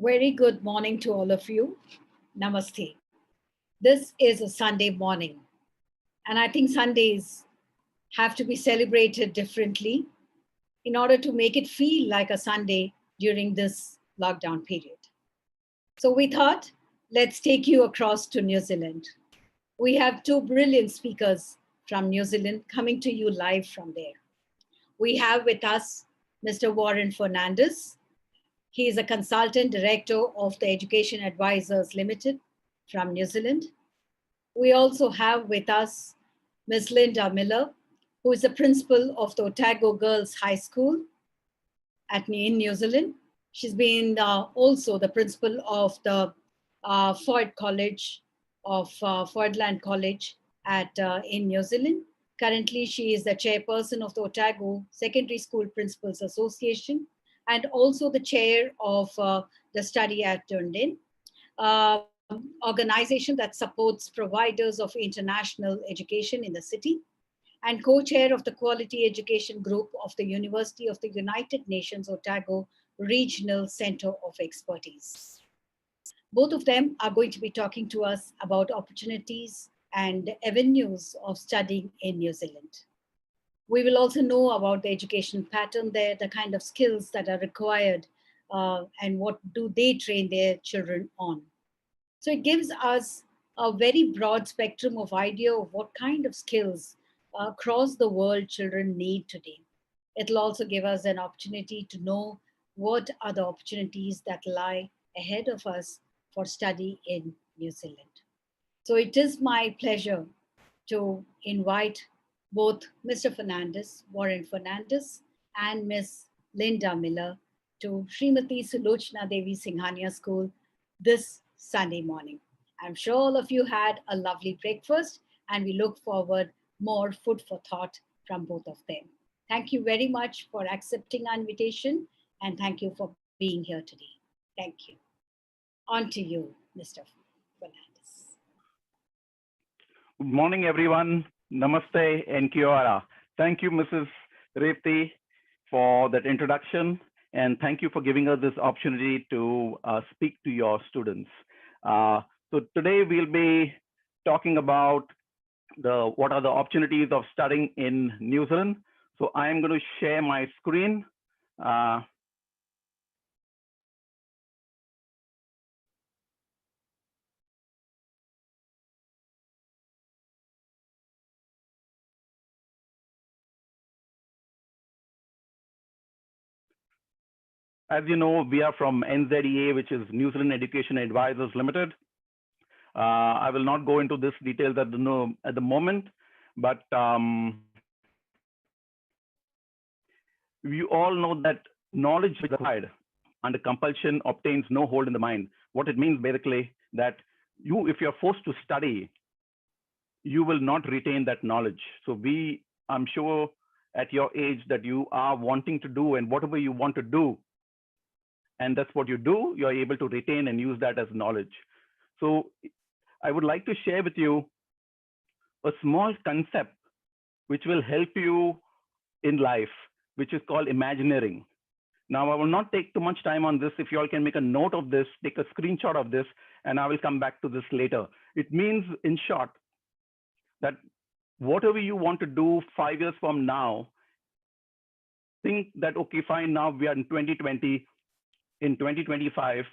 Very good morning to all of you. Namaste. This is a Sunday morning, and I think Sundays have to be celebrated differently in order to make it feel like a Sunday during this lockdown period. So we thought, let's take you across to New Zealand. We have two brilliant speakers from New Zealand coming to you live from there. We have with us Mr. Warren Fernandez. He is a consultant director of the Education Advisors Limited from New Zealand. We also have with us Ms. Linda Miller, who is the principal of the Otago Girls High School in New Zealand. She's been also the principal of the Ford College of Fordland College in New Zealand. Currently, she is the chairperson of the Otago Secondary School Principals Association and also the chair of the study at Dunedin, organization that supports providers of international education in the city, and co-chair of the Quality Education Group of the University of the United Nations Otago Regional Center of Expertise. Both of them are going to be talking to us about opportunities and avenues of studying in New Zealand. We will also know about the education pattern there, the kind of skills that are required, and what do they train their children on. So it gives us a very broad spectrum of idea of what kind of skills across the world children need today. It'll also give us an opportunity to know what are the opportunities that lie ahead of us for study in New Zealand. So it is my pleasure to invite both Mr. Fernandez, Warren Fernandez, and Ms. Linda Miller to Srimati Sulochana Devi Singhania School this Sunday morning. I'm sure all of you had a lovely breakfast, and we look forward more food for thought from both of them. Thank you very much for accepting our invitation, and thank you for being here today. Thank you. On to you, Mr. Fernandez. Good morning, everyone. Namaste and kia ora. Thank you, Mrs. Revti, for that introduction, and thank you for giving us this opportunity to speak to your students. So today we'll be talking about what are the opportunities of studying in New Zealand. So I am going to share my screen. As you know, we are from NZEA, which is New Zealand Education Advisors Limited. I will not go into this details at the moment, but we all know that knowledge required under compulsion obtains no hold in the mind. What it means basically that if you're forced to study, you will not retain that knowledge. So I'm sure at your age that you are wanting to do, and whatever you want to do, and that's what you do, you're able to retain and use that as knowledge. So I would like to share with you a small concept which will help you in life, which is called imagineering. Now, I will not take too much time on this. If you all can make a note of this, take a screenshot of this, and I will come back to this later. It means, in short, that whatever you want to do 5 years from now, think that, okay, fine, now we are in 2020, in 2025,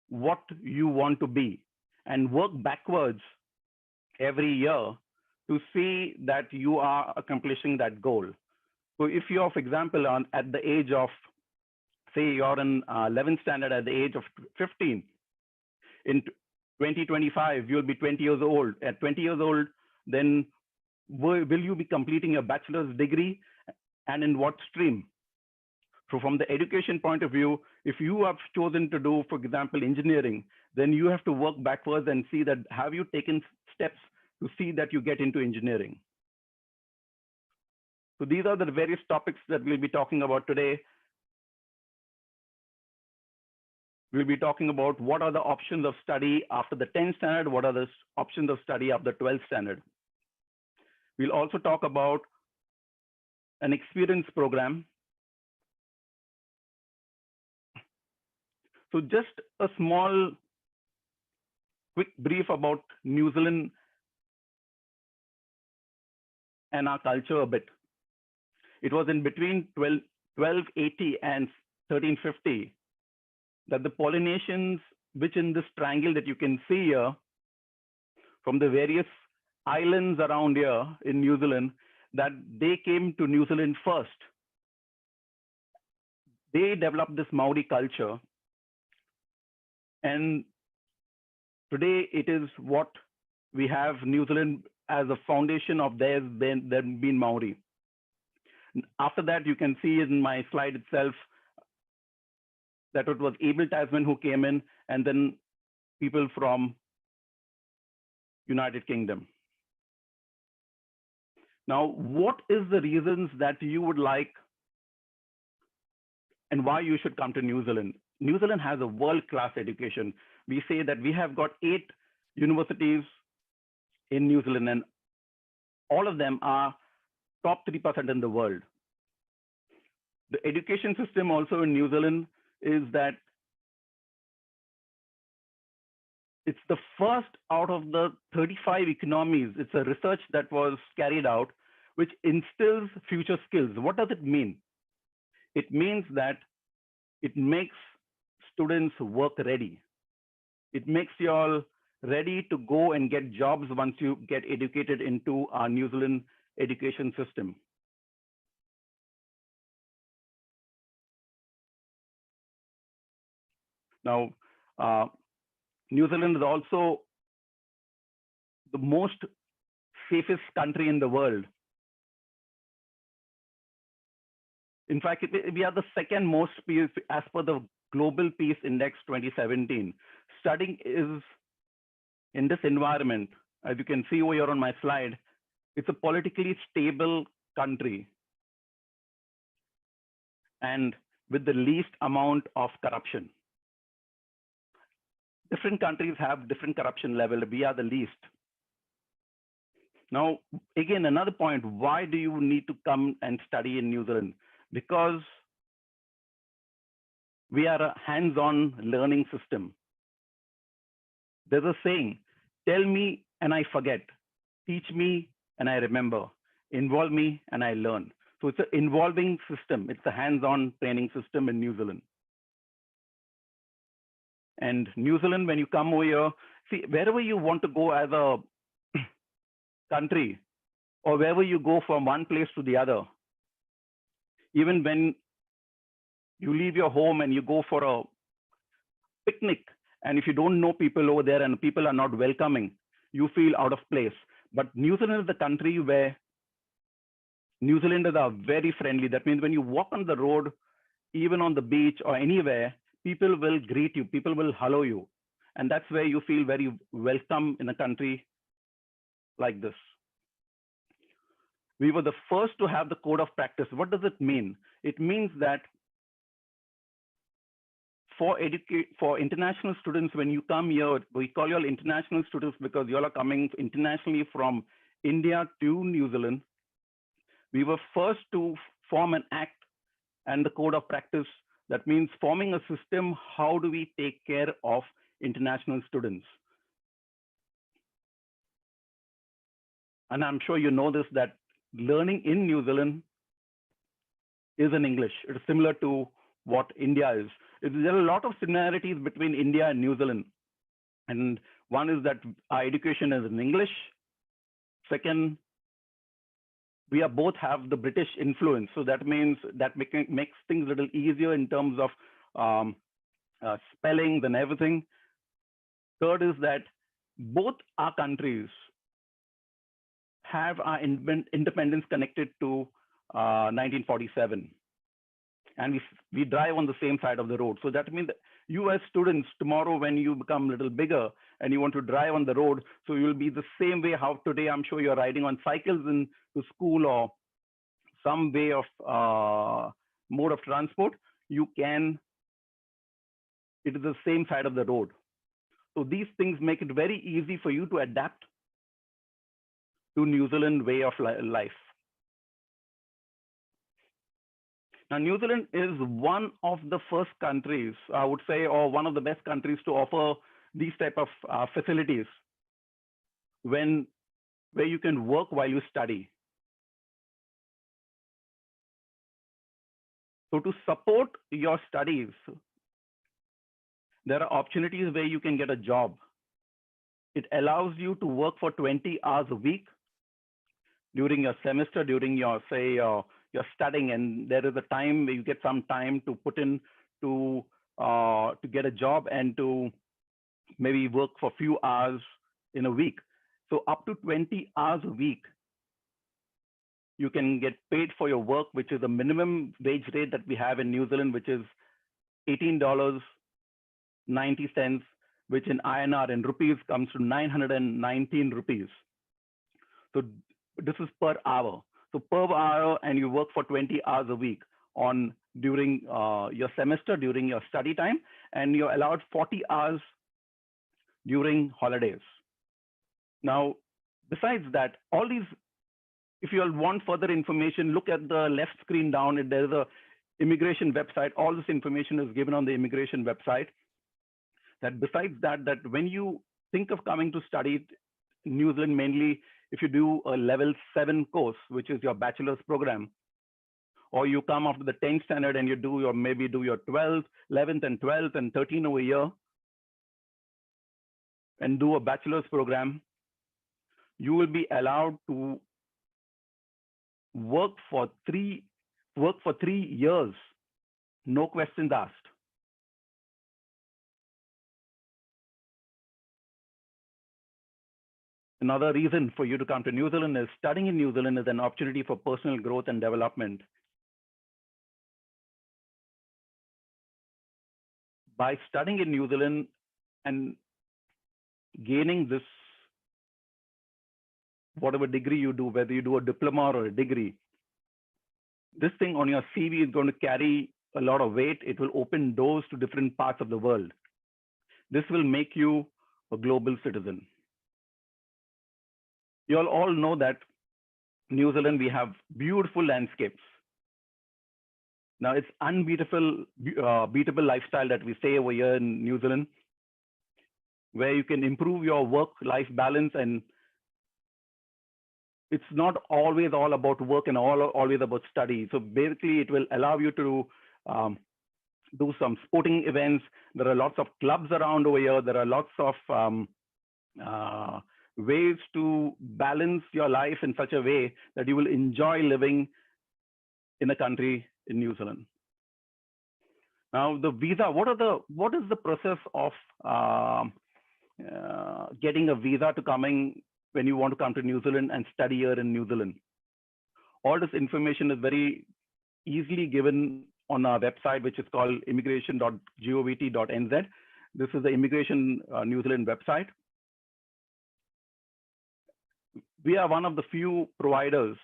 what you want to be, and work backwards every year to see that you are accomplishing that goal. So if you're, for example, at the age of, say you're in 11th standard at the age of 15, in 2025, you'll be 20 years old. At 20 years old, then will you be completing your bachelor's degree, and in what stream? So from the education point of view, if you have chosen to do, for example, engineering, then you have to work backwards and see that have you taken steps to see that you get into engineering. So these are the various topics that we'll be talking about today. We'll be talking about what are the options of study after the 10th standard, what are the options of study after the 12th standard. We'll also talk about an experience program. So just a small, quick brief about New Zealand and our culture a bit. It was in between 1280 and 1350 that the Polynesians, which in this triangle that you can see here, from the various islands around here in New Zealand, that they came to New Zealand first. They developed this Maori culture. And today it is what we have New Zealand as a foundation of theirs been Maori. After that, you can see in my slide itself that it was Abel Tasman who came in, and then people from United Kingdom. Now, what is the reasons that you would like and why you should come to New Zealand? New Zealand has a world-class education. We say that we have got 8 universities in New Zealand, and all of them are top 3% in the world. The education system also in New Zealand is that it's the first out of the 35 economies. It's a research that was carried out, which instills future skills. What does it mean? It means that it makes students work ready. It makes you all ready to go and get jobs once you get educated into our New Zealand education system. Now, New Zealand is also the most safest country in the world. In fact, we are the second most peace as per the Global Peace Index 2017. Studying is in this environment, as you can see over here on my slide, it's a politically stable country and with the least amount of corruption. Different countries have different corruption level. We are the least. Now, again, another point, why do you need to come and study in New Zealand? Because we are a hands-on learning system. There's a saying, tell me and I forget, teach me and I remember, involve me and I learn. So it's an involving system. It's a hands-on training system in New Zealand. And New Zealand, when you come over here, see, wherever you want to go as a country, or wherever you go from one place to the other, even when you leave your home and you go for a picnic, and if you don't know people over there and people are not welcoming, you feel out of place. But New Zealand is the country where New Zealanders are very friendly. That means when you walk on the road, even on the beach or anywhere, people will greet you, people will hello you. And that's where you feel very welcome in a country like this. We were the first to have the code of practice. What does it mean? It means that for international students, when you come here, we call you all international students because you all are coming internationally from India to New Zealand. We were first to form an act and the code of practice. That means forming a system. How do we take care of international students? And I'm sure you know this, that learning in New Zealand is in English. It's similar to what India is. There are a lot of similarities between India and New Zealand. And one is that our education is in English. Second, we are both have the British influence. So that means that makes things a little easier in terms of spellings and everything. Third is that both our countries have our independence connected to 1947. And we drive on the same side of the road. So that means that you as students, tomorrow when you become a little bigger and you want to drive on the road, so you'll be the same way how today I'm sure you're riding on cycles to school or some way of mode of transport, you can, it is the same side of the road. So these things make it very easy for you to adapt to New Zealand way of life. Now, New Zealand is one of the first countries, I would say, or one of the best countries to offer these type of facilities when where you can work while you study. So to support your studies, there are opportunities where you can get a job. It allows you to work for 20 hours a week during your semester, during your, say, your studying, and there is a time where you get some time to put in to get a job and to maybe work for a few hours in a week. So up to 20 hours a week, you can get paid for your work, which is the minimum wage rate that we have in New Zealand, which is $18.90, which in INR and rupees comes to 919 rupees. So this is per hour. So per hour, and you work for 20 hours a week on during your semester, during your study time, and you're allowed 40 hours during holidays. Now, besides that, all these, if you want further information, look at the left screen down. There's a immigration website. All this information is given on the immigration website. That besides that, that when you think of coming to study in New Zealand, mainly if you do a level 7 course, which is your bachelor's program, or you come after the 10th standard and you do your maybe do your 12th, 11th and 12th and 13 over a year and do a bachelor's program, you will be allowed to work for 3 years, no questions asked. Another reason for you to come to New Zealand is studying in New Zealand is an opportunity for personal growth and development. By studying in New Zealand and gaining this, whatever degree you do, whether you do a diploma or a degree, this thing on your CV is going to carry a lot of weight. It will open doors to different parts of the world. This will make you a global citizen. You all know that New Zealand, we have beautiful landscapes. Now it's unbeatable, beatable lifestyle that we stay over here in New Zealand, where you can improve your work-life balance, and it's not always all about work and always about study. So basically, it will allow you to do some sporting events. There are lots of clubs around over here. There are lots of ways to balance your life in such a way that you will enjoy living in a country in New Zealand. Now, the visa, what is the process of getting a visa to coming when you want to come to New Zealand and study here in New Zealand? All this information is very easily given on our website, which is called immigration.govt.nz. This is the Immigration New Zealand website. We are one of the few providers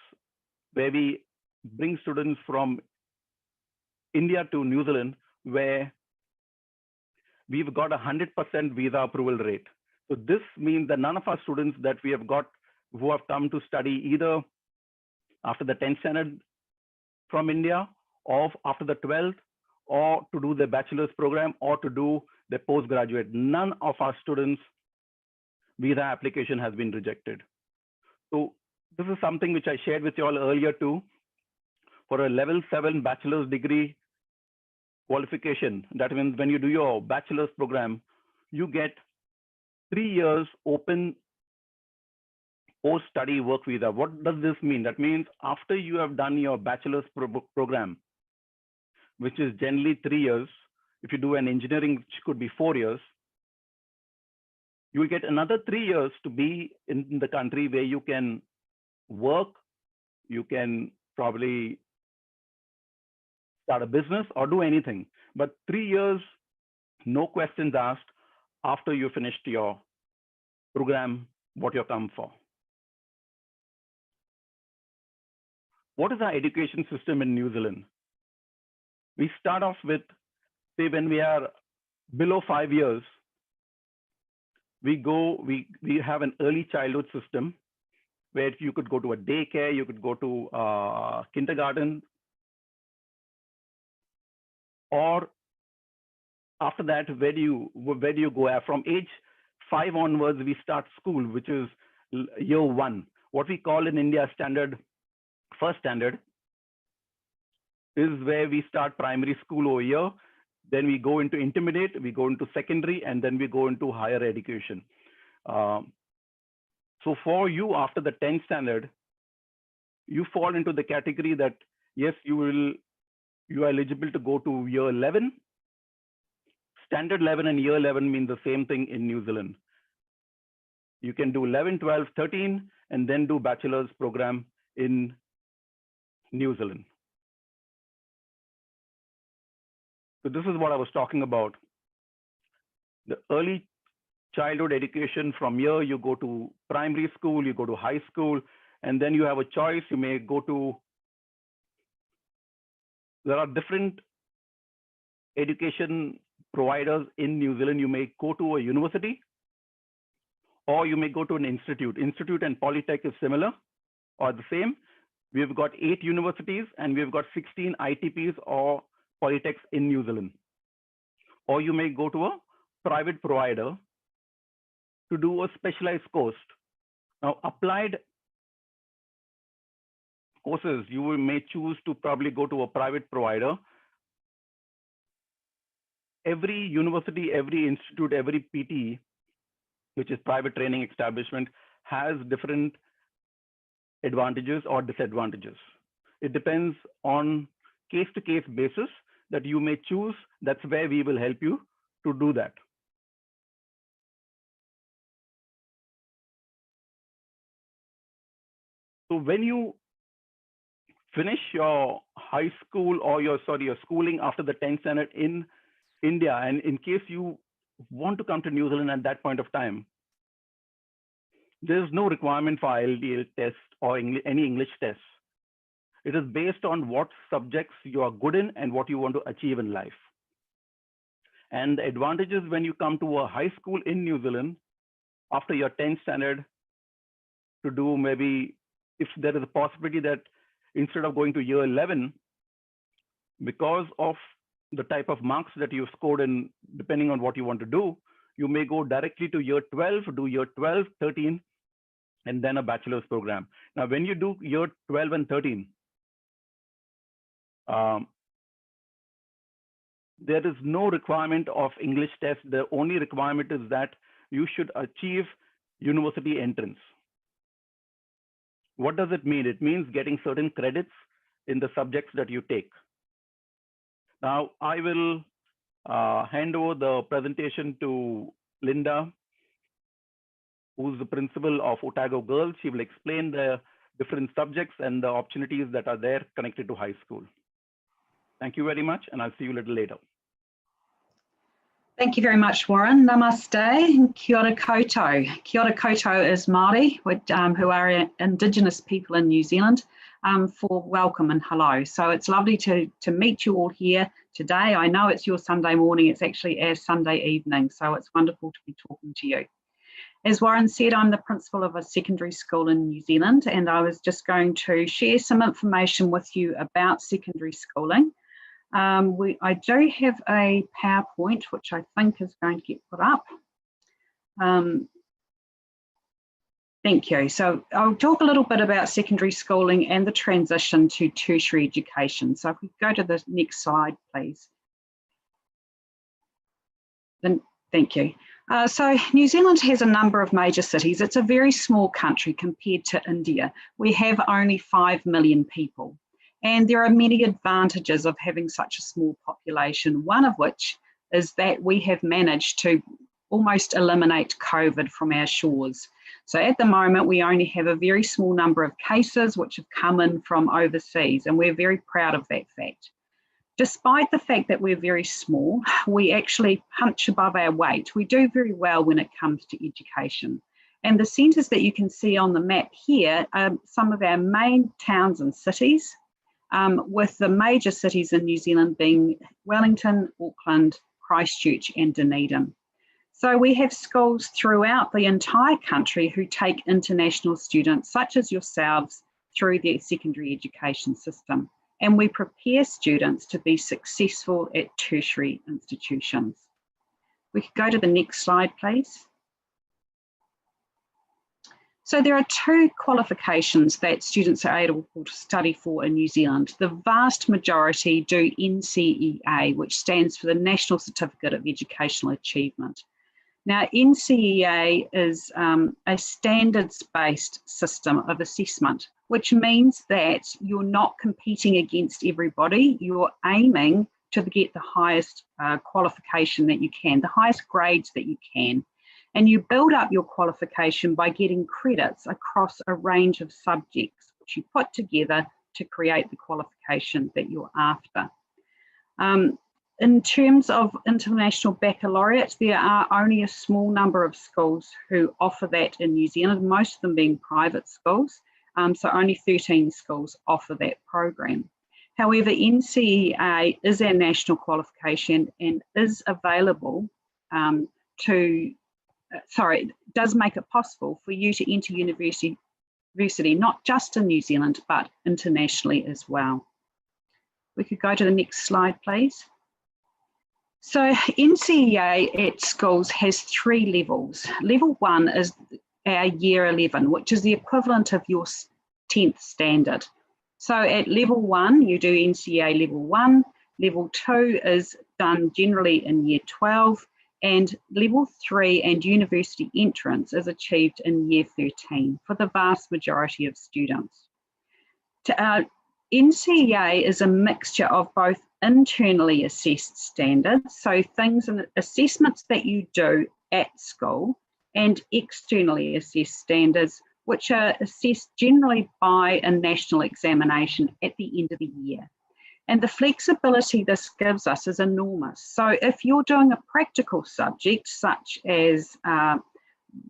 where we bring students from India to New Zealand, where we've got 100% visa approval rate. So this means that none of our students that we have got who have come to study either after the 10th standard from India, or after the 12th, or to do the bachelor's program, or to do the postgraduate, none of our students' visa application has been rejected. So this is something which I shared with you all earlier too. For a level 7 bachelor's degree qualification, that means when you do your bachelor's program, you get 3 years open post-study work visa. What does this mean? That means after you have done your bachelor's program, which is generally 3 years, if you do an engineering, which could be 4 years, you will get another 3 years to be in the country where you can work, you can probably start a business or do anything. But 3 years, no questions asked after you finished your program, what you come for. What is our education system in New Zealand? We start off with, say, when we are below 5 years, we have an early childhood system where you could go to a daycare, you could go to kindergarten. Or after that, where do you go? From age 5 onwards, we start school, which is year 1. What we call in India first standard is where we start primary school over here. Then we go into intermediate, we go into secondary, and then we go into higher education. So for you, after the 10th standard, you fall into the category that, yes, you are eligible to go to year 11. Standard 11 and year 11 mean the same thing in New Zealand. You can do 11, 12, 13, and then do bachelor's program in New Zealand. So this is what I was talking about. The early childhood education. From here, you go to primary school, you go to high school, and then you have a choice. You may go to, there are different education providers in New Zealand. You may go to a university, or you may go to an institute. Institute and Polytech is similar or the same. We've got 8 universities and we've got 16 ITPs or Polytechs in New Zealand. Or you may go to a private provider to do a specialized course. Now, applied courses, you may choose to probably go to a private provider. Every university, every institute, every PT, which is private training establishment, has different advantages or disadvantages. It depends on case-to-case basis that you may choose. That's where we will help you to do that. So when you finish your high school or your schooling after the 10th standard in India, and in case you want to come to New Zealand at that point of time, there is no requirement for IELTS test or any English tests. It is based on what subjects you are good in and what you want to achieve in life. And the advantages when you come to a high school in New Zealand after your 10th standard to do, maybe if there is a possibility that instead of going to year 11, because of the type of marks that you've scored in, depending on what you want to do, you may go directly to year 12, do year 12, 13, and then a bachelor's program. Now, when you do year 12 and 13, there is no requirement of English test. The only requirement is that you should achieve university entrance. What does it mean? It means getting certain credits in the subjects that you take. Now, I will hand over the presentation to Linda, who's the principal of Otago Girls. She will explain the different subjects and the opportunities that are there connected to high school. Thank you very much, and I'll see you a little later. Thank you very much, Warren. Namaste and kia ora koutou. Kia ora koutou is Māori, who are Indigenous people in New Zealand, for welcome and hello. So it's lovely to meet you all here today. I know it's your Sunday morning, it's actually our Sunday evening, so it's wonderful to be talking to you. As Warren said, I'm the principal of a secondary school in New Zealand, and I was just going to share some information with you about secondary schooling. I do have a PowerPoint, which I think is going to get put up. Thank you. So I'll talk a little bit about secondary schooling and the transition to tertiary education. So if we go to the next slide, please. Then, thank you. So New Zealand has a number of major cities. It's a very small country compared to India. We have only 5 million people. And there are many advantages of having such a small population, one of which is that we have managed to almost eliminate COVID from our shores. So at the moment, we only have a very small number of cases which have come in from overseas, and we're very proud of that fact. Despite the fact that we're very small, we actually punch above our weight. We do very well when it comes to education. And the centres that you can see on the map here are some of our main towns and cities, with the major cities in New Zealand being Wellington, Auckland, Christchurch and Dunedin. So we have schools throughout the entire country who take international students such as yourselves through their secondary education system. and we prepare students to be successful at tertiary institutions. We could go to the next slide, please. So there are two qualifications that students are able to study for in New Zealand. The vast majority do NZEA, which stands for the National Certificate of Educational Achievement. Now, NZEA is a standards-based system of assessment, which means that you're not competing against everybody. You're aiming to get the highest qualification that you can, the highest grades that you can. And you build up your qualification by getting credits across a range of subjects, which you put together to create the qualification that you're after. In terms of international baccalaureate, there are only a small number of schools who offer that in New Zealand, most of them being private schools. So only 13 schools offer that program. However, NZEA is our national qualification and is available does make it possible for you to enter university not just in New Zealand, but internationally as well. We could go to the next slide, please. So NZEA at schools has 3 levels. Level 1 is our year 11, which is the equivalent of your 10th standard. So at level 1, you do NZEA level 1. Level 2 is done generally in year 12. And level 3 and university entrance is achieved in year 13 for the vast majority of students. NZEA is a mixture of both internally assessed standards, so things and assessments that you do at school, and externally assessed standards, which are assessed generally by a national examination at the end of the year. And the flexibility this gives us is enormous. So if you're doing a practical subject, such as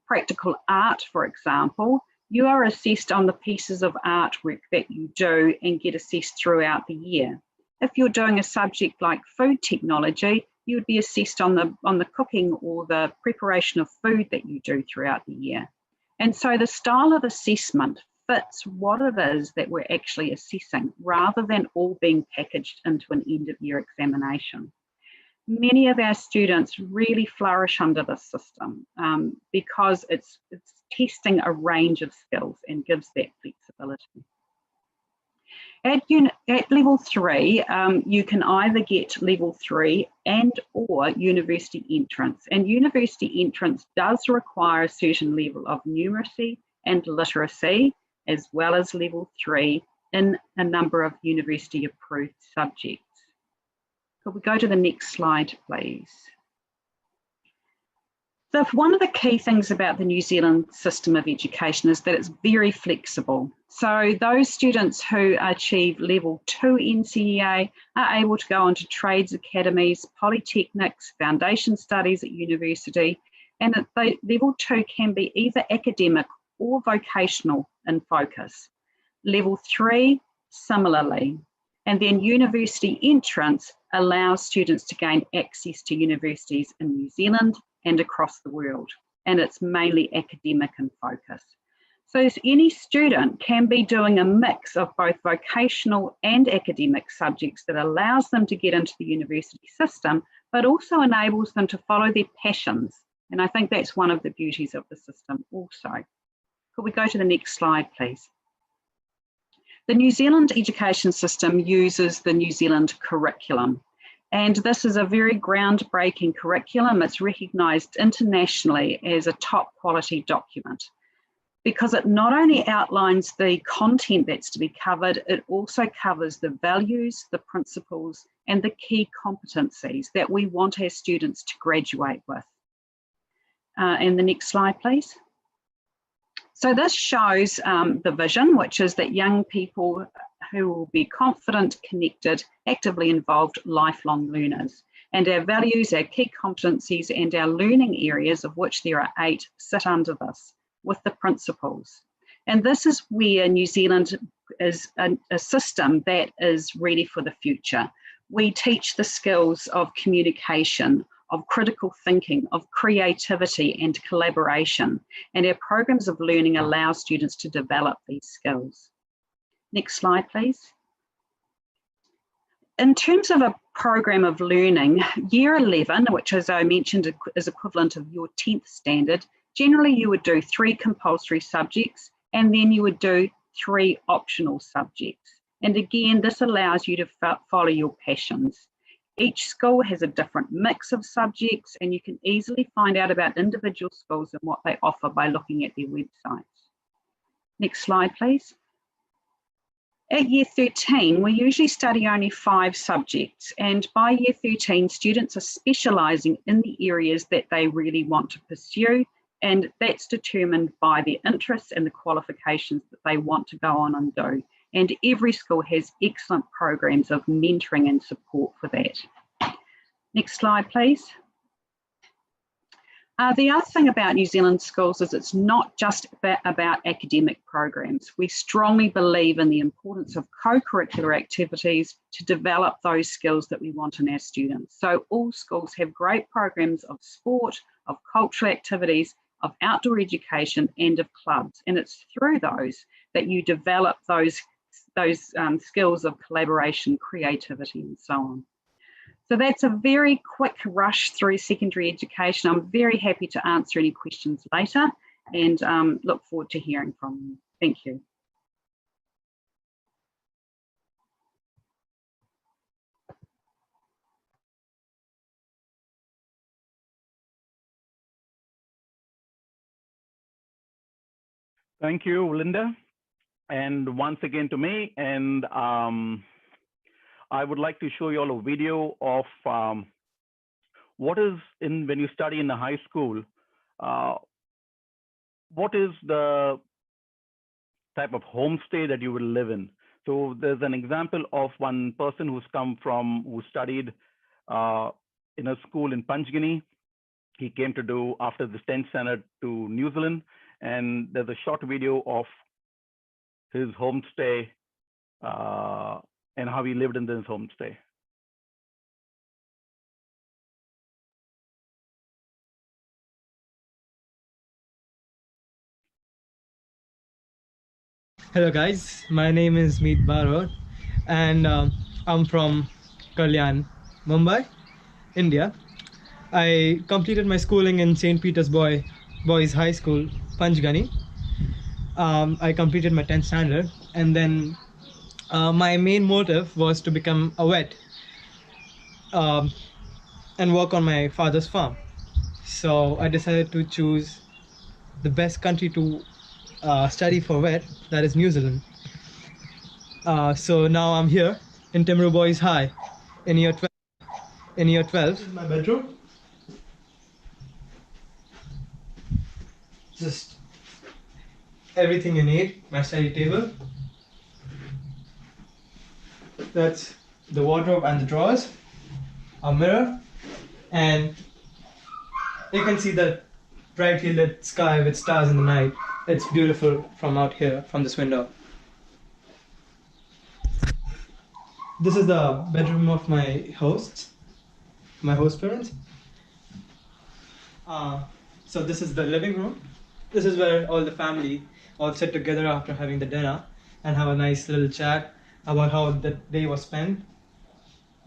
practical art, for example, you are assessed on the pieces of artwork that you do and get assessed throughout the year. If you're doing a subject like food technology, you would be assessed on the cooking or the preparation of food that you do throughout the year. And so the style of assessment fits what it is that we're actually assessing, rather than all being packaged into an end-of-year examination. Many of our students really flourish under this system because it's testing a range of skills and gives that flexibility. At level 3, you can either get level 3 and or university entrance. And university entrance does require a certain level of numeracy and literacy, as well as level 3 in a number of university approved subjects. Could we go to the next slide, please? So one of the key things about the New Zealand system of education is that it's very flexible. So those students who achieve level 2 NZEA are able to go on to trades academies, polytechnics, foundation studies at university, and level 2 can be either academic or vocational in focus. Level 3, similarly. And then university entrance allows students to gain access to universities in New Zealand and across the world. And it's mainly academic in focus. So any student can be doing a mix of both vocational and academic subjects that allows them to get into the university system, but also enables them to follow their passions. And I think that's one of the beauties of the system also. Could we go to the next slide, please? The New Zealand education system uses the New Zealand curriculum, and this is a very groundbreaking curriculum. It's recognised internationally as a top quality document because it not only outlines the content that's to be covered, it also covers the values, the principles, and the key competencies that we want our students to graduate with. And the next slide, please. So this shows the vision, which is that young people who will be confident, connected, actively involved, lifelong learners. And our values, our key competencies, and our learning areas, of which there are 8, sit under this, with the principles. And this is where New Zealand is a system that is ready for the future. We teach the skills of communication, of critical thinking, of creativity and collaboration. And our programs of learning allow students to develop these skills. Next slide, please. in terms of a program of learning, year 11, which as I mentioned is equivalent of your 10th standard, generally you would do 3 compulsory subjects and then you would do 3 optional subjects. And again, this allows you to follow your passions. Each school has a different mix of subjects and you can easily find out about individual schools and what they offer by looking at their websites. Next slide, please. At year 13, we usually study only 5 subjects, and by year 13, students are specialising in the areas that they really want to pursue, and that's determined by their interests and the qualifications that they want to go on and do. And every school has excellent programs of mentoring and support for that. Next slide, please. The other thing about New Zealand schools is it's not just about academic programs. We strongly believe in the importance of co-curricular activities to develop those skills that we want in our students. So all schools have great programs of sport, of cultural activities, of outdoor education and of clubs. And it's through those that you develop those skills of collaboration, creativity and so on. So that's a very quick rush through secondary education. I'm very happy to answer any questions later and look forward to hearing from you. Thank you. Thank you, Linda. And once again to me, and I would like to show you all a video of what is when you study in a high school, what is the type of homestay that you will live in. So there's an example of one person who studied in a school in Panjgini. He came to do after the 10th standard to New Zealand, and there's a short video of his homestay and how he lived in this homestay. Hello guys, my name is Meet Barod and I'm from Kalyan, Mumbai, India. I completed my schooling in St. Peter's Boys High School, Panjgani. I completed my 10th standard and then my main motive was to become a vet and work on my father's farm. So I decided to choose the best country to study for vet, that is New Zealand. So now I'm here in Timaru Boys High in year 12. This is my bedroom. Just everything you need. My study table. That's the wardrobe and the drawers. A mirror, and you can see the brightly lit sky with stars in the night. It's beautiful from out here, from this window. This is the bedroom of my host parents. So this is the living room. This is where all the family all sit together after having the dinner and have a nice little chat about how the day was spent.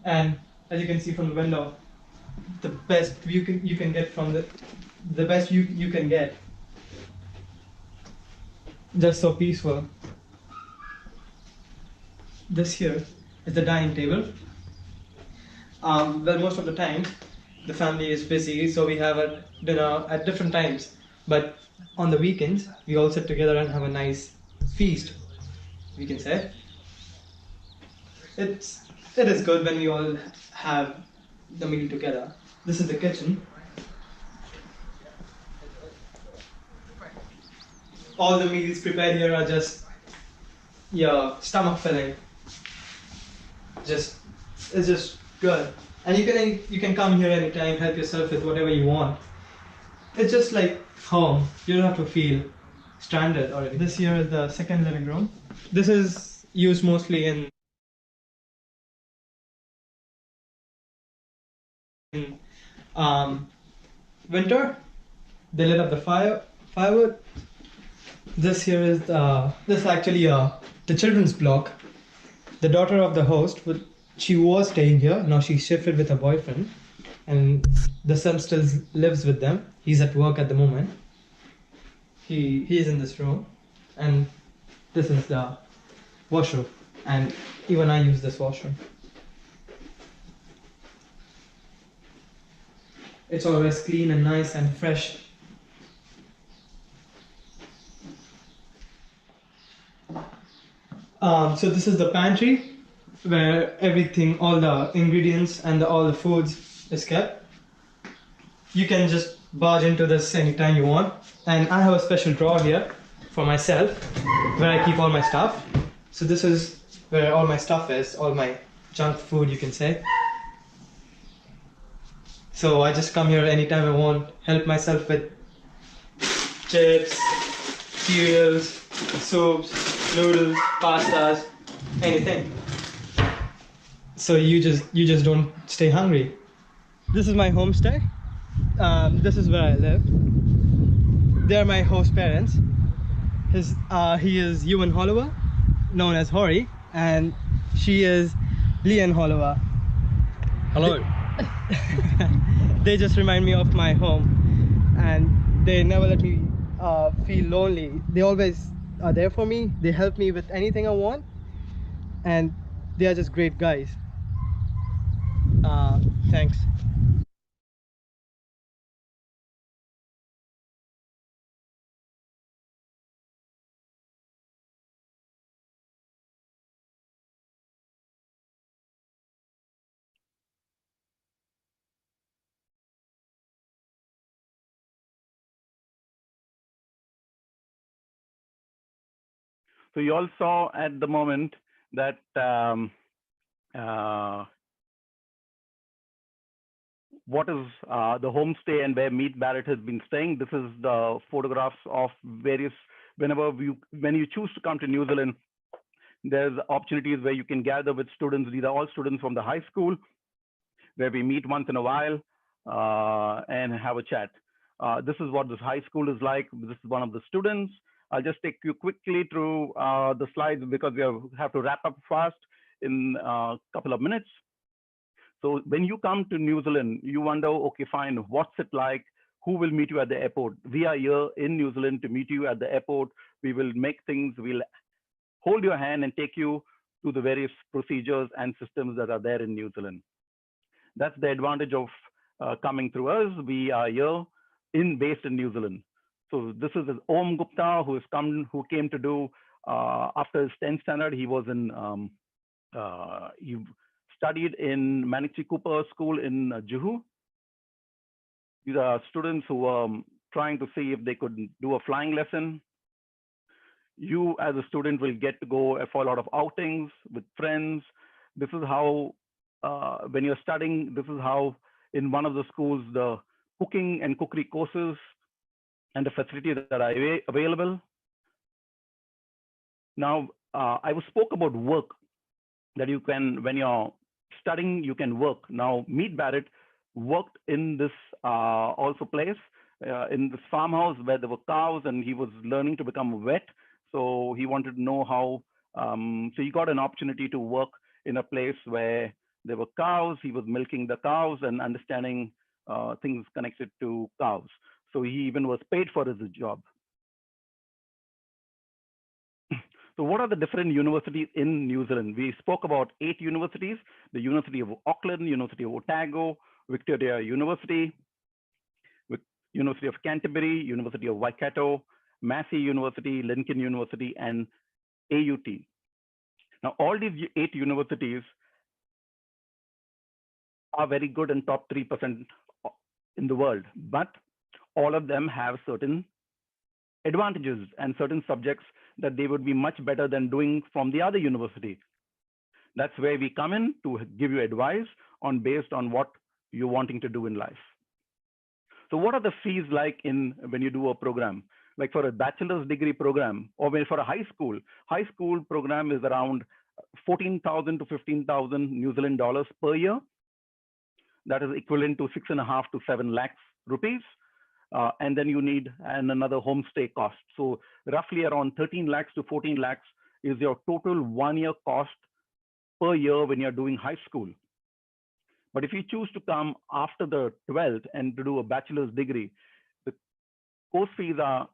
And as you can see from the window, the best view you can get from the best view you can get. Just so peaceful. This here is the dining table. Well, most of the time the family is busy, so we have a dinner at different times. But on the weekends, we all sit together and have a nice feast, we can say. It is good when we all have the meal together. This is the kitchen. All the meals prepared here are just your stomach filling. It's just good. And you can come here anytime, help yourself with whatever you want. It's just like home. You don't have to feel stranded or anything. This here is the second living room. This is used mostly in winter. They lit up the firewood. This here is actually the children's block. The daughter of the host She was staying here. Now she shifted with her boyfriend, and the son still lives with them. He's at work at the moment. He is in this room, and this is the washroom, and even I use this washroom. It's always clean and nice and fresh. So this is the pantry where everything, all the ingredients and all the foods is kept. You can just barge into this anytime you want. And I have a special drawer here for myself where I keep all my stuff. So this is where all my stuff is, all my junk food, you can say. So I just come here anytime I want, help myself with chips, cereals, soups, noodles, pastas, anything. So you just don't stay hungry. This is my homestay. This is where I live. They're my host parents. He is Ewan Hollower, known as Hori, and she is Leanne Hollower. Hello. They just remind me of my home, and they never let me feel lonely. They always are there for me. They help me with anything I want, and they are just great guys. Thanks. So you all saw at the moment that what is the homestay and where Meet Barrett has been staying. This is the photographs of various, when you choose to come to New Zealand, there's opportunities where you can gather with students. These are all students from the high school, where we meet once in a while and have a chat. This is what this high school is like. This is one of the students. I'll just take you quickly through the slides because we have to wrap up fast in a couple of minutes. So when you come to New Zealand, you wonder, okay, fine, what's it like? Who will meet you at the airport? We are here in New Zealand to meet you at the airport. We will make things, we'll hold your hand and take you to the various procedures and systems that are there in New Zealand. That's the advantage of coming through us. We are here based in New Zealand. So this is Om Gupta, who came to do after his 10th standard. He was in he studied in Manichi Cooper School in Juhu. These are students who are trying to see if they could do a flying lesson. You as a student will get to go for a lot of outings with friends. This is how, when you're studying, this is how in one of the schools, the cooking and cookery courses and the facilities that are available. Now, I spoke about work, that you can, when you're studying, you can work. Now, Meet Barrett worked in this also place, in this farmhouse where there were cows, and he was learning to become a vet. So he wanted to know how, so he got an opportunity to work in a place where there were cows. He was milking the cows and understanding things connected to cows. So he even was paid for his job. So what are the different universities in New Zealand? We spoke about 8 universities: the University of Auckland, University of Otago, Victoria University, University of Canterbury, University of Waikato, Massey University, Lincoln University, and AUT. Now, all these 8 universities are very good and top 3% in the world, but all of them have certain advantages and certain subjects that they would be much better than doing from the other university. That's where we come in to give you advice based on what you're wanting to do in life. So what are the fees like when you do a program? Like for a bachelor's degree program, or for a high school program is around 14,000 to 15,000 New Zealand dollars per year. That is equivalent to 6.5 to 7 lakhs rupees. And then you need another homestay cost. So roughly around 13 lakhs to 14 lakhs is your total 1-year cost per year when you're doing high school. But if you choose to come after the 12th and to do a bachelor's degree, the course fees are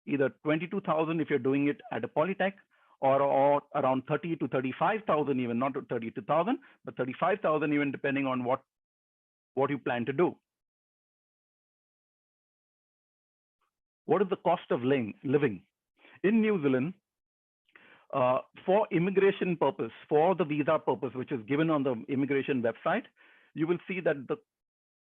either 22,000 if you're doing it at a polytech, or around 30 to 35,000 even, not 32,000, but 35,000 even, depending on what you plan to do. What is the cost of living? In New Zealand, for immigration purpose, for the visa purpose, which is given on the immigration website, you will see that the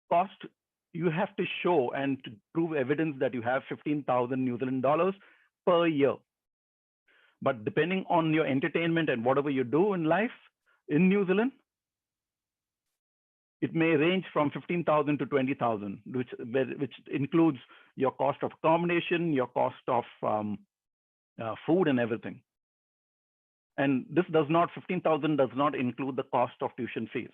cost, you have to show and to prove evidence that you have 15,000 New Zealand dollars per year. But depending on your entertainment and whatever you do in life in New Zealand, it may range from 15,000 to 20,000, which includes your cost of accommodation, your cost of food and everything. And this 15,000 does not include the cost of tuition fees.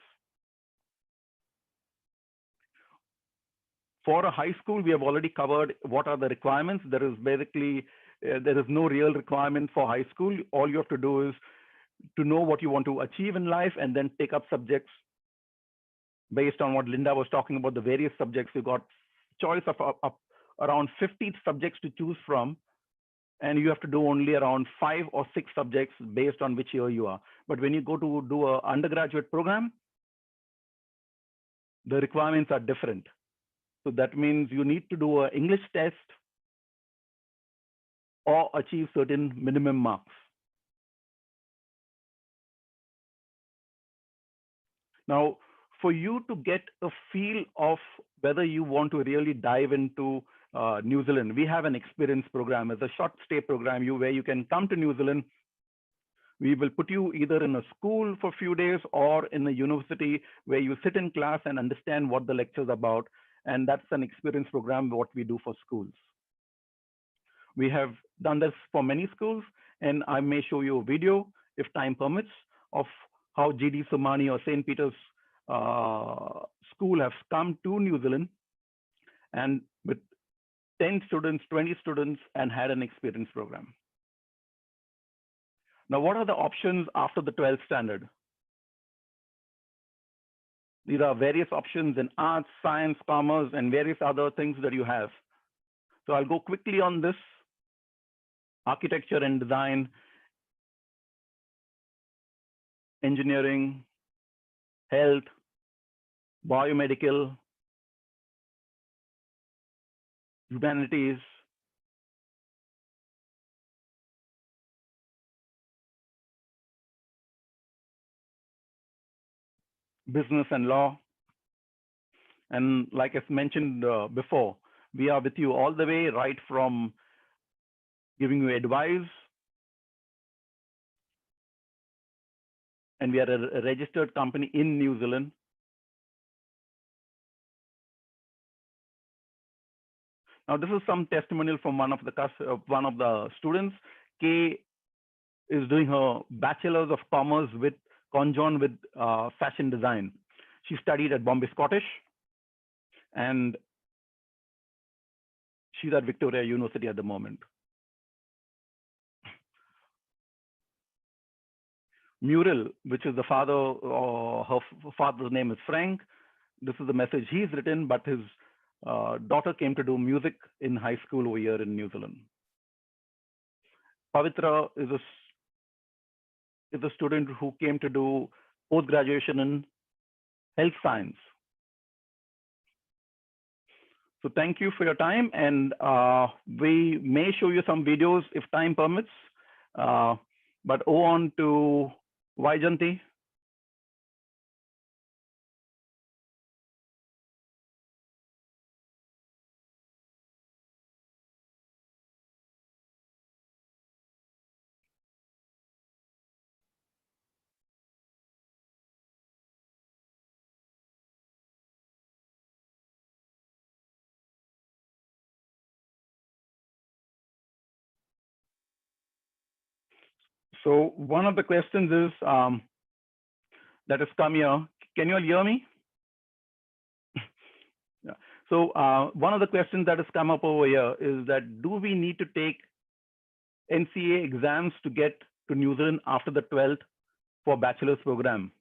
For a high school, we have already covered what are the requirements. There is basically, there is no real requirement for high school. All you have to do is to know what you want to achieve in life and then take up subjects based on what Linda was talking about, the various subjects. You got choice of around 50 subjects to choose from, and you have to do only around 5 or 6 subjects based on which year you are. But when you go to do an undergraduate program, the requirements are different. So that means you need to do an English test or achieve certain minimum marks. Now, for you to get a feel of whether you want to really dive into New Zealand, we have an experience program. It's a short stay program where you can come to New Zealand. We will put you either in a school for a few days or in a university where you sit in class and understand what the lecture is about. And that's an experience program, what we do for schools. We have done this for many schools, and I may show you a video, if time permits, of how GD Somani or St. Peter's school has come to New Zealand and with 10 students, 20 students, and had an experience program. Now, what are the options after the 12th standard? There are various options in arts, science, commerce, and various other things that you have. So I'll go quickly on this: architecture and design, engineering, health, biomedical, humanities, business and law. And like I mentioned before, we are with you all the way, right from giving you advice. And we are a registered company in New Zealand. Now, this is some testimonial from one of the students. Kay is doing her Bachelor's of Commerce with conjoined with fashion design. She studied at Bombay Scottish, and she's at Victoria University at the moment. Mural, which is the father, her father's name is Frank. This is the message he's written, but his daughter came to do music in high school over here in New Zealand. Pavitra is a student who came to do post-graduation in health science. So thank you for your time, and we may show you some videos if time permits. But on to Vaijanti. So one of the questions is that has come here. Can you all hear me? Yeah. So one of the questions that has come up over here is that, do we need to take NCEA exams to get to New Zealand after the 12th for bachelor's program?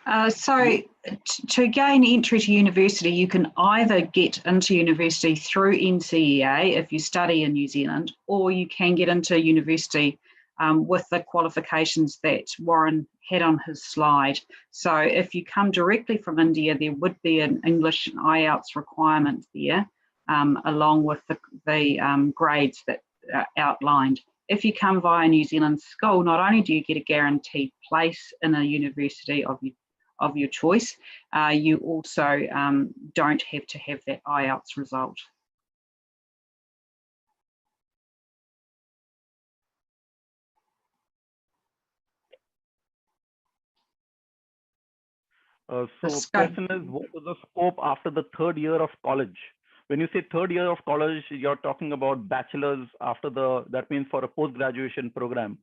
To gain entry to university, you can either get into university through NZEA if you study in New Zealand, or you can get into university with the qualifications that Warren had on his slide. So if you come directly from India, there would be an English IELTS requirement there, along with the grades that are outlined. If you come via New Zealand school, not only do you get a guaranteed place in a university of your choice, you also don't have to have that IELTS result. So question is, what is the scope after the third year of college? When you say third year of college, you're talking about bachelor's after that means for a post-graduation program.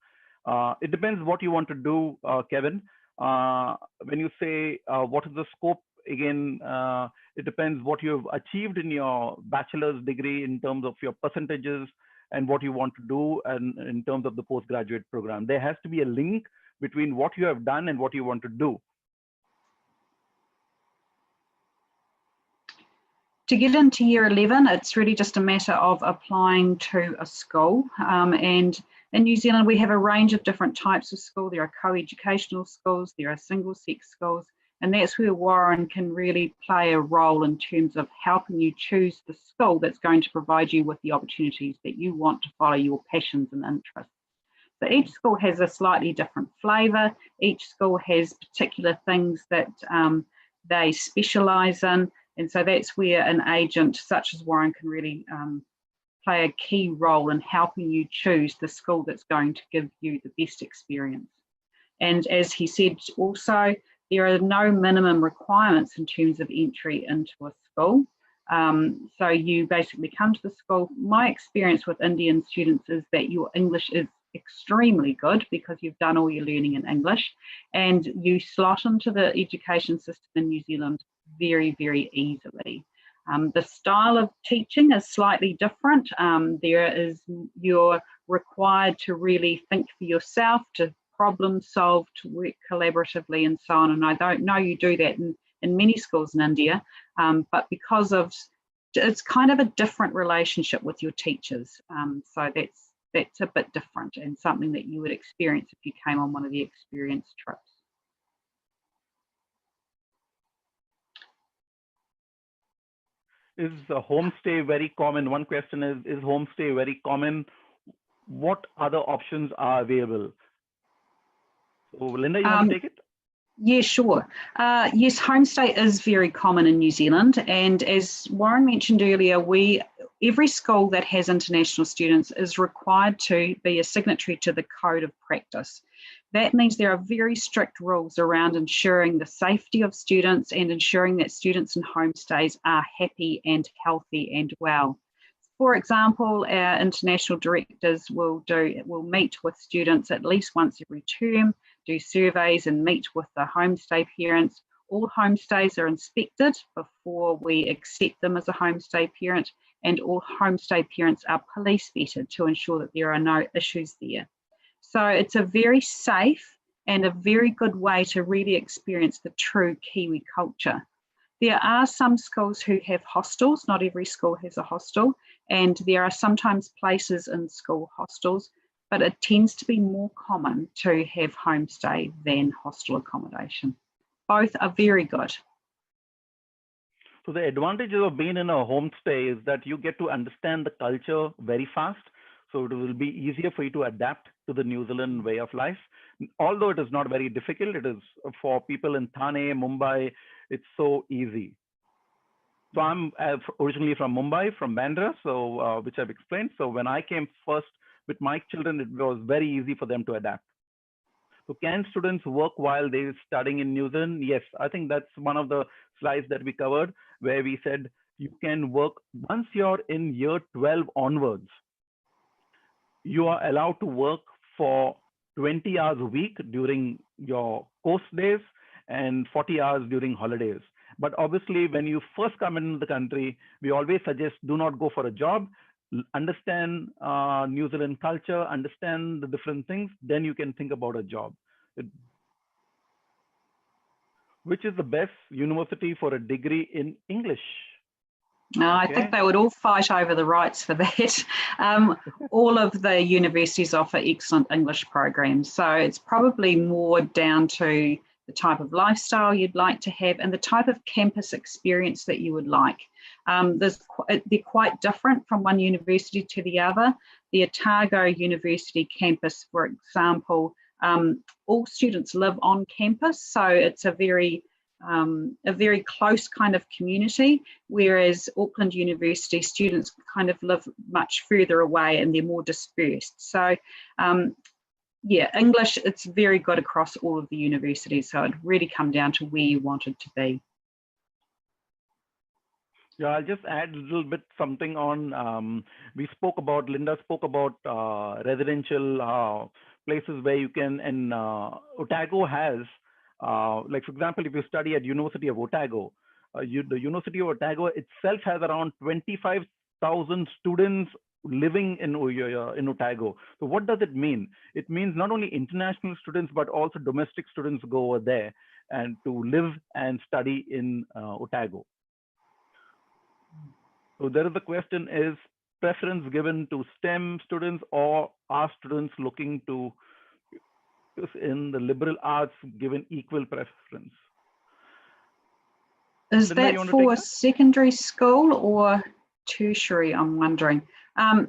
It depends what you want to do, Kevin. When you say what is the scope, again, it depends what you've achieved in your bachelor's degree in terms of your percentages and what you want to do and in terms of the postgraduate program. There has to be a link between what you have done and what you want to do. To get into year 11, it's really just a matter of applying to a school. And in New Zealand, we have a range of different types of school. There are co-educational schools, there are single-sex schools, and that's where Warren can really play a role in terms of helping you choose the school that's going to provide you with the opportunities that you want to follow your passions and interests. So each school has a slightly different flavour. Each school has particular things that they specialise in. And so that's where an agent such as Warren can really play a key role in helping you choose the school that's going to give you the best experience. And as he said also, there are no minimum requirements in terms of entry into a school. So you basically come to the school. My experience with Indian students is that your English is extremely good because you've done all your learning in English, and you slot into the education system in New Zealand very, very easily. The style of teaching is slightly different. You're required to really think for yourself, to problem solve, to work collaboratively and so on. And I don't know you do that in many schools in India, but because of, it's kind of a different relationship with your teachers. So that's a bit different and something that you would experience if you came on one of the experience trips. Is a homestay very common? One question is homestay very common? What other options are available? So Linda, you want to take it? Yeah, sure. Yes, homestay is very common in New Zealand. And as Warren mentioned earlier, every school that has international students is required to be a signatory to the Code of Practice. That means there are very strict rules around ensuring the safety of students and ensuring that students in homestays are happy and healthy and well. For example, our international directors will meet with students at least once every term, do surveys and meet with the homestay parents. All homestays are inspected before we accept them as a homestay parent, and all homestay parents are police vetted to ensure that there are no issues there. So it's a very safe and a very good way to really experience the true Kiwi culture. There are some schools who have hostels. Not every school has a hostel, and there are sometimes places in school hostels, but it tends to be more common to have homestay than hostel accommodation. Both are very good. So the advantages of being in a homestay is that you get to understand the culture very fast. So it will be easier for you to adapt to the New Zealand way of life. Although it is not very difficult, it is for people in Thane, Mumbai, it's so easy. So I'm originally from Mumbai, from Bandra, so which I've explained. So when I came first with my children, it was very easy for them to adapt. So can students work while they're studying in New Zealand? Yes, I think that's one of the slides that we covered, where we said you can work once you're in year 12 onwards. You are allowed to work for 20 hours a week during your course days and 40 hours during holidays. But obviously, when you first come into the country, we always suggest do not go for a job. understand New Zealand culture, understand the different things, then you can think about a job. Which is the best university for a degree in English? No, I think they would all fight over the rights for that. All of the universities offer excellent English programs, so it's probably more down to the type of lifestyle you'd like to have and the type of campus experience that you would like. They're quite different from one university to the other. The Otago University campus, for example, all students live on campus, so it's a very close kind of community, whereas Auckland University students kind of live much further away and they're more dispersed. So yeah, English, it's very good across all of the universities, so it really come down to where you wanted to be. Yeah, I'll just add a little bit something on, Linda spoke about residential places where you can, and Otago has, like for example, if you study at University of Otago, the University of Otago itself has around 25,000 students living in Otago. So what does it mean? It means not only international students, but also domestic students go over there and to live and study in Otago. So there is the question, is preference given to STEM students, or are students looking to in the liberal arts given equal preference? Is that for secondary school or tertiary, I'm wondering?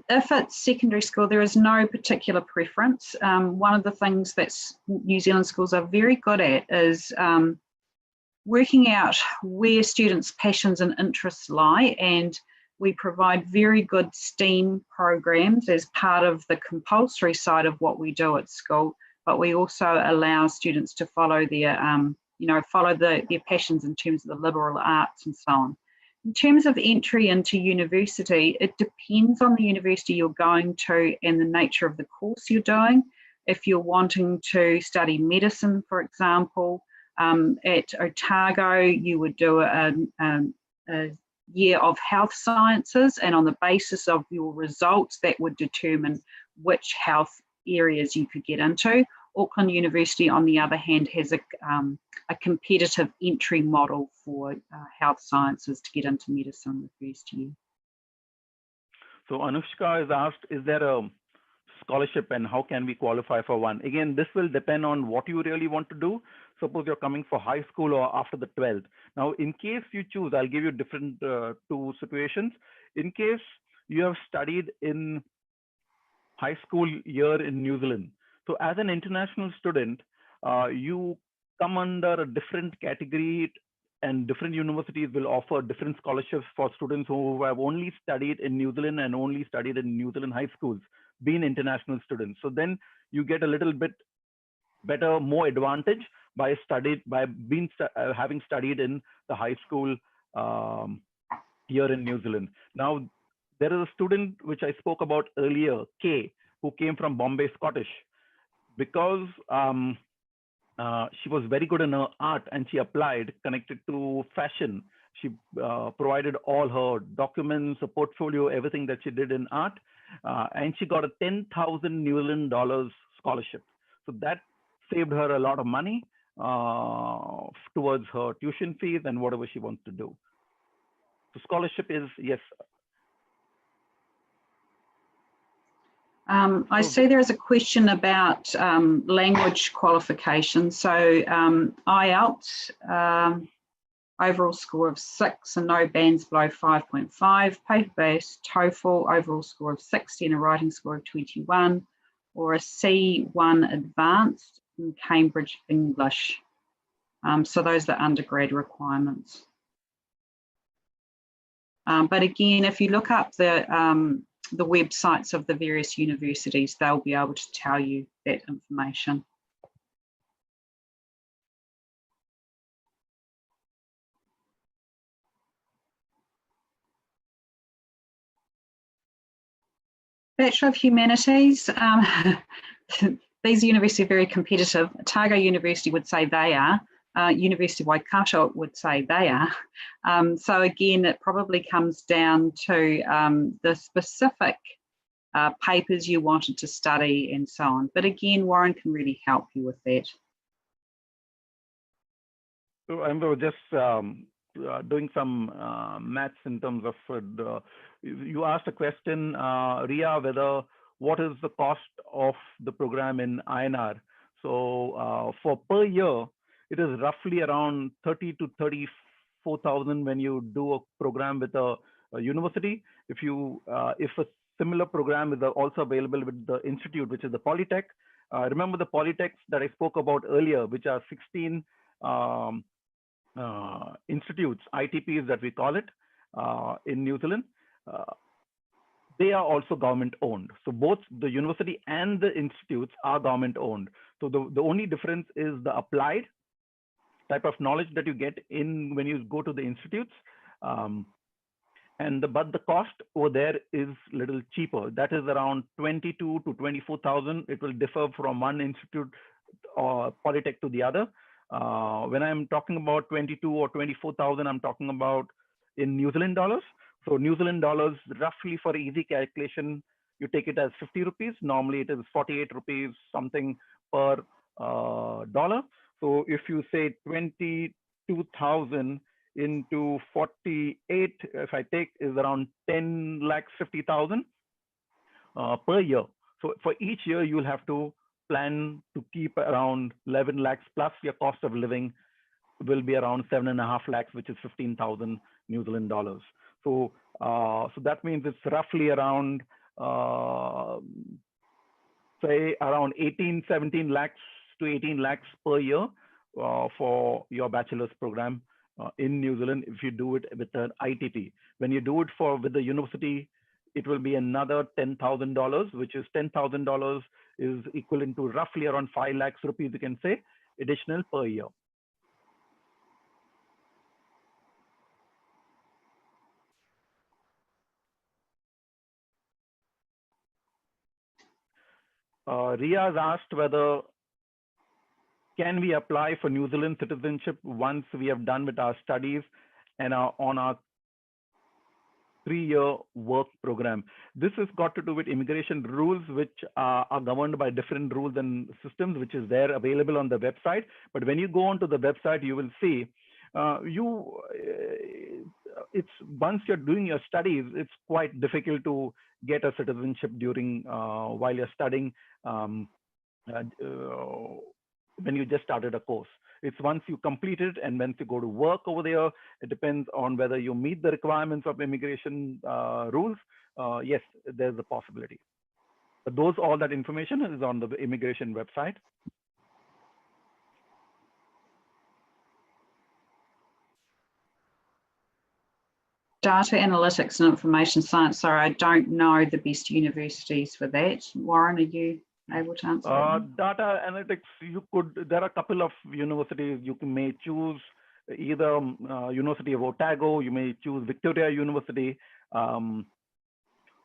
If it's secondary school, there is no particular preference. One of the things that New Zealand schools are very good at is working out where students' passions and interests lie, and we provide very good STEAM programs as part of the compulsory side of what we do at school, but we also allow students to follow their, their passions in terms of the liberal arts and so on. In terms of entry into university, it depends on the university you're going to and the nature of the course you're doing. If you're wanting to study medicine, for example, at Otago, you would do a year of health sciences, and on the basis of your results, that would determine which health areas you could get into. Auckland University, on the other hand, has a competitive entry model for health sciences to get into medicine the first year. So Anushka has asked, is there a scholarship and how can we qualify for one? Again, this will depend on what you really want to do. Suppose you're coming for high school or after the 12th. Now, in case you choose, I'll give you different two situations. In case you have studied in high school year in New Zealand, so as an international student, you come under a different category, and different universities will offer different scholarships for students who have only studied in New Zealand and only studied in New Zealand high schools, being international students. So then you get a little bit better, more advantage by having studied in the high school here in New Zealand. Now, there is a student which I spoke about earlier, Kay, who came from Bombay Scottish. Because she was very good in her art and she applied connected to fashion. She provided all her documents, a portfolio, everything that she did in art. And she got a 10,000 New Zealand dollars scholarship. So that saved her a lot of money towards her tuition fees and whatever she wants to do. So scholarship is, yes. I see there is a question about language qualifications. So IELTS, overall score of 6 and no bands below 5.5, paper-based TOEFL, overall score of 60 and a writing score of 21, or a C1 advanced in Cambridge English. So those are undergrad requirements. But again, if you look up the websites of the various universities, they'll be able to tell you that information. Bachelor of Humanities, these universities are very competitive. Otago University would say they are. University of Waikato would say they are. So again, it probably comes down to the specific papers you wanted to study and so on. But again, Warren can really help you with that. So I'm just doing some maths in terms of you asked a question, Ria, whether what is the cost of the program in INR. So for per year, it is roughly around 30 to 34,000 when you do a program with a university. If a similar program is also available with the institute, which is the Polytech. Remember the Polytechs that I spoke about earlier, which are 16 institutes, ITPs that we call it in New Zealand. They are also government owned. So both the university and the institutes are government owned. So the only difference is the applied type of knowledge that you get in when you go to the institutes. But the cost over there is a little cheaper. That is around 22 to 24,000. It will differ from one institute or Polytech to the other. When I'm talking about 22 or 24,000, I'm talking about in New Zealand dollars. So New Zealand dollars, roughly for easy calculation, you take it as 50 rupees. Normally it is 48 rupees something per dollar. So if you say 22,000 into 48, if I take, is around 10,50,000 per year. So for each year, you'll have to plan to keep around 11 lakhs plus your cost of living will be around 7.5 lakhs, which is 15,000 New Zealand dollars. So that means it's roughly around, say around 17 lakhs to 18 lakhs per year for your bachelor's program in New Zealand if you do it with an ITP. When you do it with the university, it will be another $10,000, which is $10,000 is equivalent to roughly around 5 lakhs rupees, you can say, additional per year. Ria has asked whether can we apply for New Zealand citizenship once we have done with our studies and on our 3-year work program. This has got to do with immigration rules, which are governed by different rules and systems, which is there available on the website. But when you go onto the website, you will see it's once you're doing your studies, it's quite difficult to get a citizenship during while you're studying when you just started a course. It's once you complete it and once you go to work over there, it depends on whether you meet the requirements of immigration rules. Yes, there's a possibility. But all that information is on the immigration website. Data analytics and information science. Sorry, I don't know the best universities for that. Warren, are you able to answer that? Data analytics, there are a couple of universities you may choose, either University of Otago, you may choose Victoria University,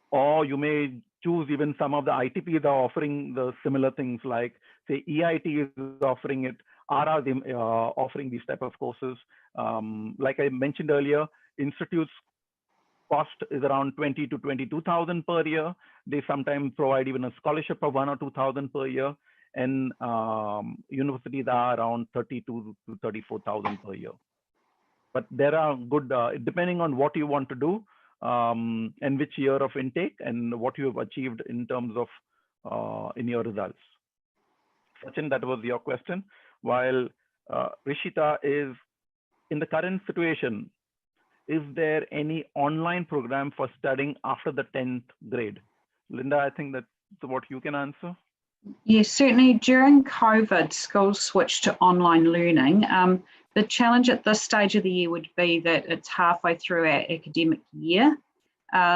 or you may choose even some of the ITPs are offering the similar things, like say EIT is offering it, RR offering these type of courses. Like I mentioned earlier, institutes cost is around 20 to 22,000 per year. They sometimes provide even a scholarship of 1,000 or 2,000 per year, and universities are around 32 to 34,000 per year. But there are good, depending on what you want to do and which year of intake and what you have achieved in terms of in your results. Sachin, that was your question. While Rishita is in the current situation, is there any online program for studying after the 10th grade? Linda, I think that's what you can answer. Yes, certainly during COVID, schools switched to online learning. The challenge at this stage of the year would be that it's halfway through our academic year.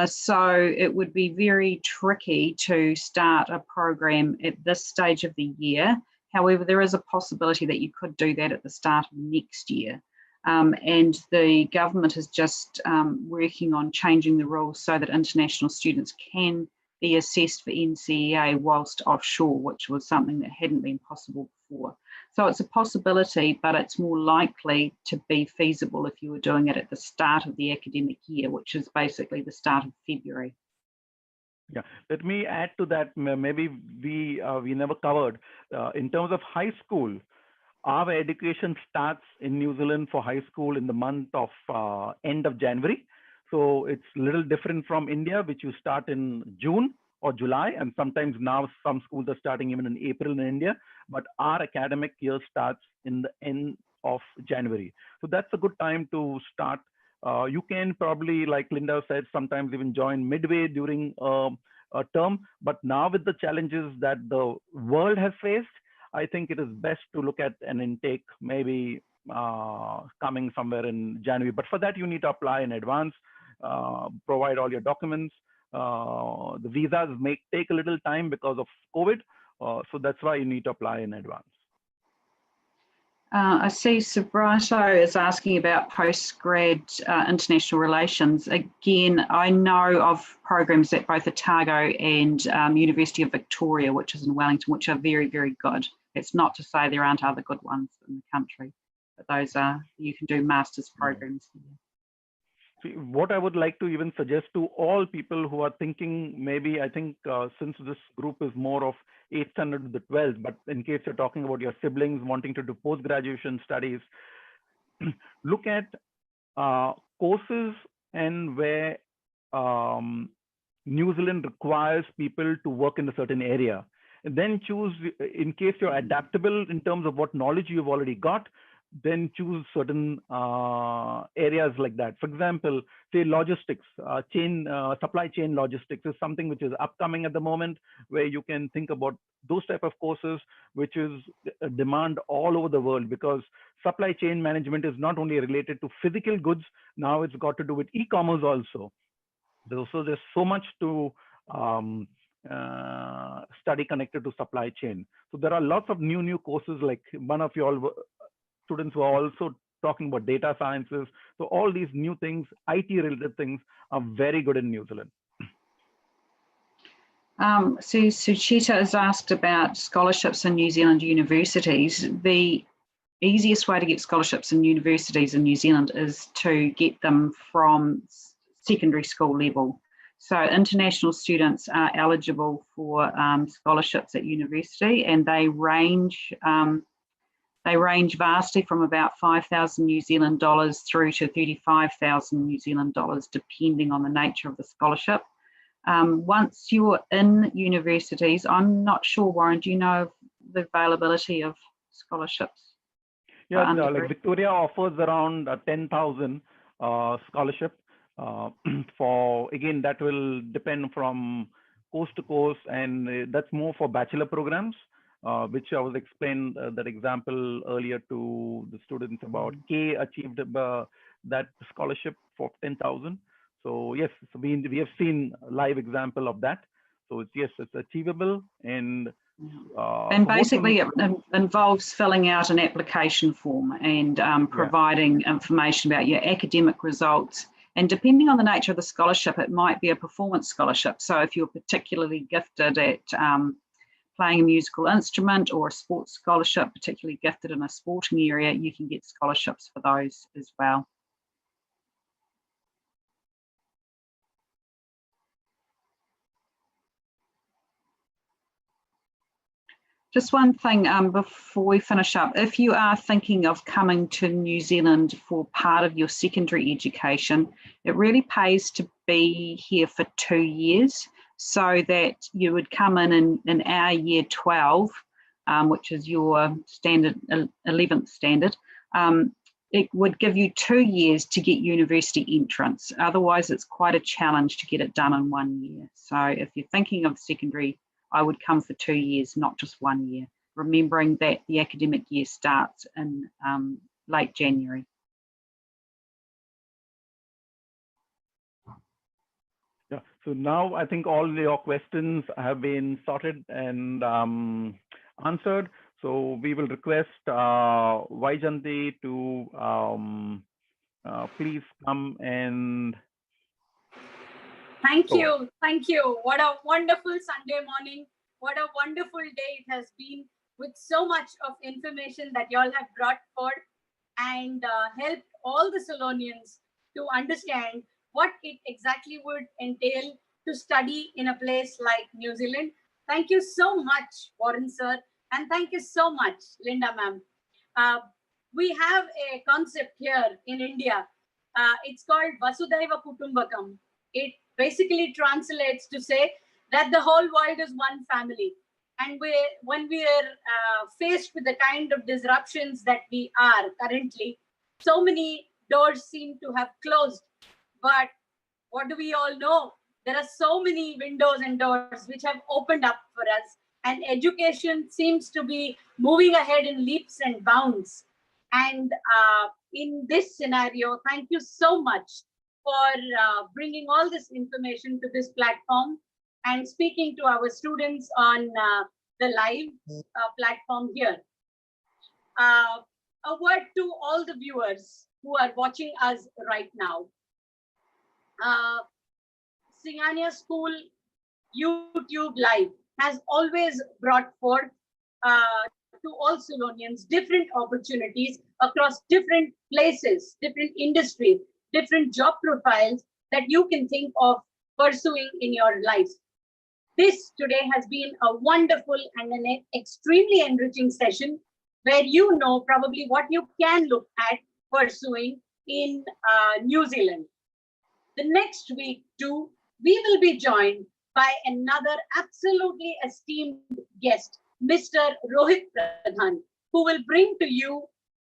So it would be very tricky to start a program at this stage of the year. However, there is a possibility that you could do that at the start of next year. And the government is just working on changing the rules so that international students can be assessed for NZEA whilst offshore, which was something that hadn't been possible before. So it's a possibility, but it's more likely to be feasible if you were doing it at the start of the academic year, which is basically the start of February. Yeah, let me add to that. Maybe we never covered in terms of high school. Our education starts in New Zealand for high school in the month of end of January. So it's a little different from India, which you start in June or July, and sometimes now some schools are starting even in April in India. But our academic year starts in the end of January. So that's a good time to start. You can probably, like Linda said, sometimes even join midway during a term. But now with the challenges that the world has faced, I think it is best to look at an intake maybe coming somewhere in January. But for that, you need to apply in advance, provide all your documents. The visas may take a little time because of COVID. So that's why you need to apply in advance. I see Subrato is asking about postgrad international relations. Again, I know of programs at both Otago and University of Victoria, which is in Wellington, which are very, very good. It's not to say there aren't other good ones in the country, but those are, you can do master's programs. See, what I would like to even suggest to all people who are thinking, maybe I think since this group is more of 8th standard to the 12th, but in case you're talking about your siblings wanting to do post-graduation studies, look at courses and where New Zealand requires people to work in a certain area. And then choose, in case you're adaptable in terms of what knowledge you've already got, then choose certain areas like that. For example, say logistics, supply chain logistics is something which is upcoming at the moment, where you can think about those type of courses, which is a demand all over the world, because supply chain management is not only related to physical goods, now it's got to do with e-commerce also. So there's so much to study connected to supply chain. So there are lots of new courses, like one of you all students who are also talking about data sciences. So all these new things, IT related things, are very good in New Zealand. So Suchita has asked about scholarships in New Zealand universities. The easiest way to get scholarships in universities in New Zealand is to get them from secondary school level. So international students are eligible for scholarships at university, and they range vastly from about 5,000 New Zealand dollars through to 35,000 New Zealand dollars, depending on the nature of the scholarship. Once you're in universities, I'm not sure, Warren, do you know the availability of scholarships? Yeah, like Victoria offers around 10,000 scholarship for, again, that will depend from course to course, and that's more for bachelor programs, which I was explained that example earlier to the students about. K achieved that scholarship for 10,000. So yes, so we have seen a live example of that. So it's, yes, it's achievable, and basically it involves filling out an application form and providing information about your academic results. And depending on the nature of the scholarship, it might be a performance scholarship. So if you're particularly gifted at playing a musical instrument, or a sports scholarship, particularly gifted in a sporting area, you can get scholarships for those as well. Just one thing before we finish up, if you are thinking of coming to New Zealand for part of your secondary education, it really pays to be here for 2 years, so that you would come in our year 12, which is your standard 11th standard. It would give you 2 years to get university entrance. Otherwise, it's quite a challenge to get it done in 1 year. So if you're thinking of secondary, I would come for 2 years, not just 1 year, remembering that the academic year starts in late January. Yeah, so now I think all your questions have been sorted and answered. So we will request Vaijanti to please come and Thank you. Thank you. What a wonderful Sunday morning. What a wonderful day it has been, with so much of information that you all have brought forth and helped all the Salonians to understand what it exactly would entail to study in a place like New Zealand. Thank you so much, Warren sir, and thank you so much, Linda ma'am. We have a concept here in India. It's called Vasudhaiva Kutumbakam. It basically translates to say that the whole world is one family. And when we are faced with the kind of disruptions that we are currently, so many doors seem to have closed. But what do we all know? There are so many windows and doors which have opened up for us. And education seems to be moving ahead in leaps and bounds. And in this scenario, thank you so much for bringing all this information to this platform and speaking to our students on the live platform here. A word to all the viewers who are watching us right now. Singania School YouTube Live has always brought forth to all Salonians different opportunities across different places, different industries, different job profiles that you can think of pursuing in your life. This today has been a wonderful and an extremely enriching session where you know probably what you can look at pursuing in New Zealand. The next week too, we will be joined by another absolutely esteemed guest, Mr. Rohit Pradhan, who will bring to you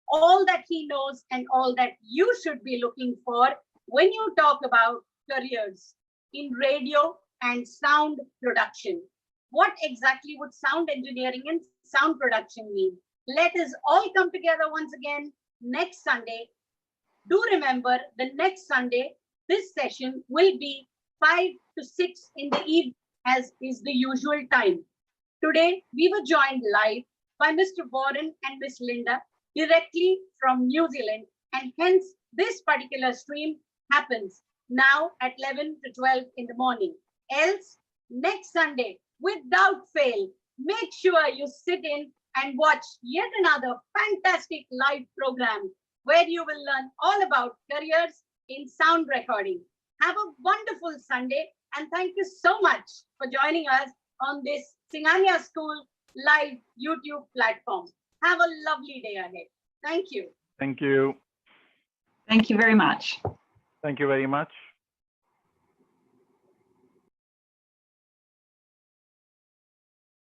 all that he knows and all that you should be looking for when you talk about careers in radio and sound production. What exactly would sound engineering and sound production mean? Let us all come together once again next Sunday. Do remember, the next Sunday, this session will be 5 to 6 in the evening, as is the usual time. Today, we were joined live by Mr. Warren and Miss Linda directly from New Zealand, and hence this particular stream happens now at 11 to 12 in the morning. Else, next Sunday, without fail, make sure you sit in and watch yet another fantastic live program where you will learn all about careers in sound recording. Have a wonderful Sunday, and thank you so much for joining us on this Singania School live YouTube platform. Have a lovely day ahead. Thank you. Thank you. Thank you very much. Thank you very much.